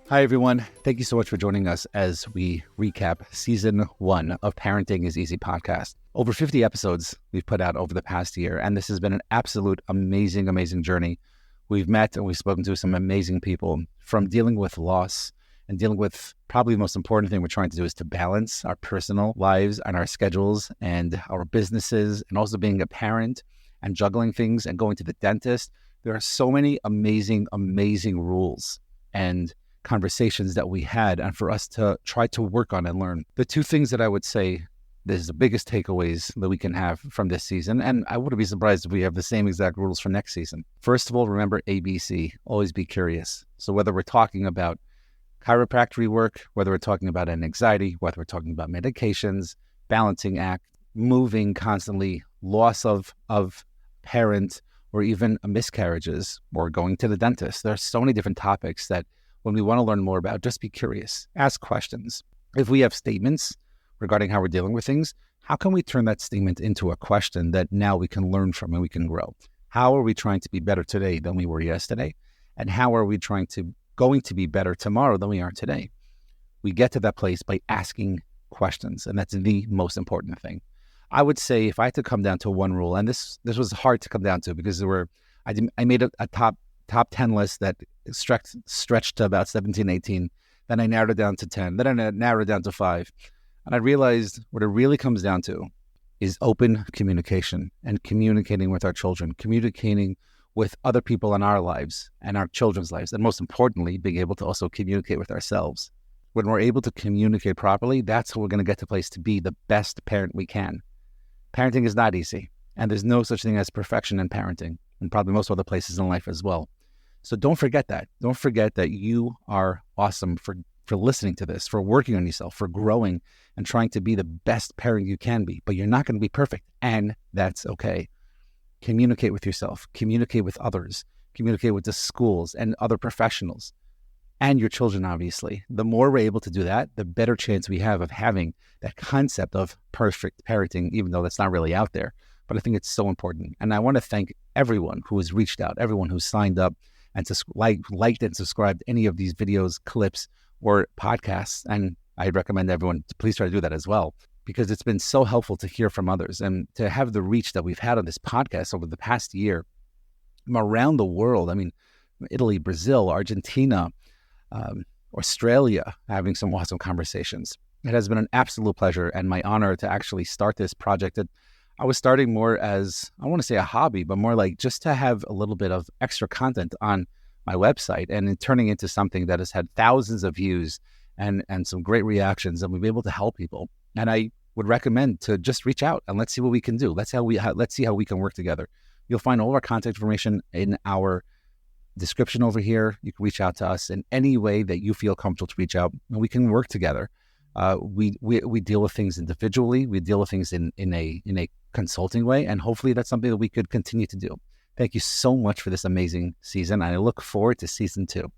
Hi, everyone. Thank you so much for joining us as we recap Season 1 of Parenting is Easy podcast. Over 50 episodes we've put out over the past year, and this has been an absolute amazing journey. We've met and we've spoken to some amazing people, from dealing with loss and dealing with probably the most important thing we're trying to do is to balance our personal lives and our schedules and our businesses, and also being a parent and juggling things and going to the dentist. There are so many amazing rules and conversations that we had, and for us to try to work on and learn. The two things that I would say is the biggest takeaways that we can have from this season, and I wouldn't be surprised if we have the same exact rules for next season. First of all, remember ABC, always be curious. So whether we're talking about chiropractic work, whether we're talking about anxiety, whether we're talking about medications, balancing act, moving constantly, loss of parent, or even miscarriages, or going to the dentist. There are so many different topics that when we want to learn more about, just be curious, ask questions. If we have statements regarding how we're dealing with things, how can we turn that statement into a question that now we can learn from and we can grow? How are we trying to be better today than we were yesterday? And how are we going to be better tomorrow than we are today? We get to that place by asking questions, and that's the most important thing. I would say if I had to come down to one rule, and this was hard to come down to because I made a top 10 list that stretched to about 17, 18. Then I narrowed it down to 10. Then I narrowed it down to 5. And I realized what it really comes down to is open communication and communicating with our children, communicating with other people in our lives and our children's lives. And most importantly, being able to also communicate with ourselves. When we're able to communicate properly, that's how we're going to get to a place to be the best parent we can. Parenting is not easy, and there's no such thing as perfection in parenting, and probably most other places in life as well. So don't forget that. Don't forget that you are awesome for listening to this, for working on yourself, for growing and trying to be the best parent you can be. But you're not going to be perfect, and that's okay. Communicate with yourself. Communicate with others. Communicate with the schools and other professionals and your children, obviously. The more we're able to do that, the better chance we have of having that concept of perfect parenting, even though that's not really out there. But I think it's so important. And I want to thank everyone who has reached out, everyone who signed up and liked and subscribed any of these videos, clips, or podcasts. And I'd recommend everyone to please try to do that as well, because it's been so helpful to hear from others and to have the reach that we've had on this podcast over the past year from around the world. I mean, Italy, Brazil, Argentina, Australia, having some awesome conversations. It has been an absolute pleasure and my honor to actually start this project that I was starting more as, I want to say a hobby, but more like just to have a little bit of extra content on my website, and in turning into something that has had thousands of views and some great reactions, and we've been able to help people. And I would recommend to just reach out and let's see what we can do. Let's see how we can work together. You'll find all of our contact information in our description over here. You can reach out to us in any way that you feel comfortable to reach out, and we can work together. We deal with things individually. We deal with things in a consulting way, and hopefully that's something that we could continue to do. Thank you so much for this amazing season, and I look forward to season 2.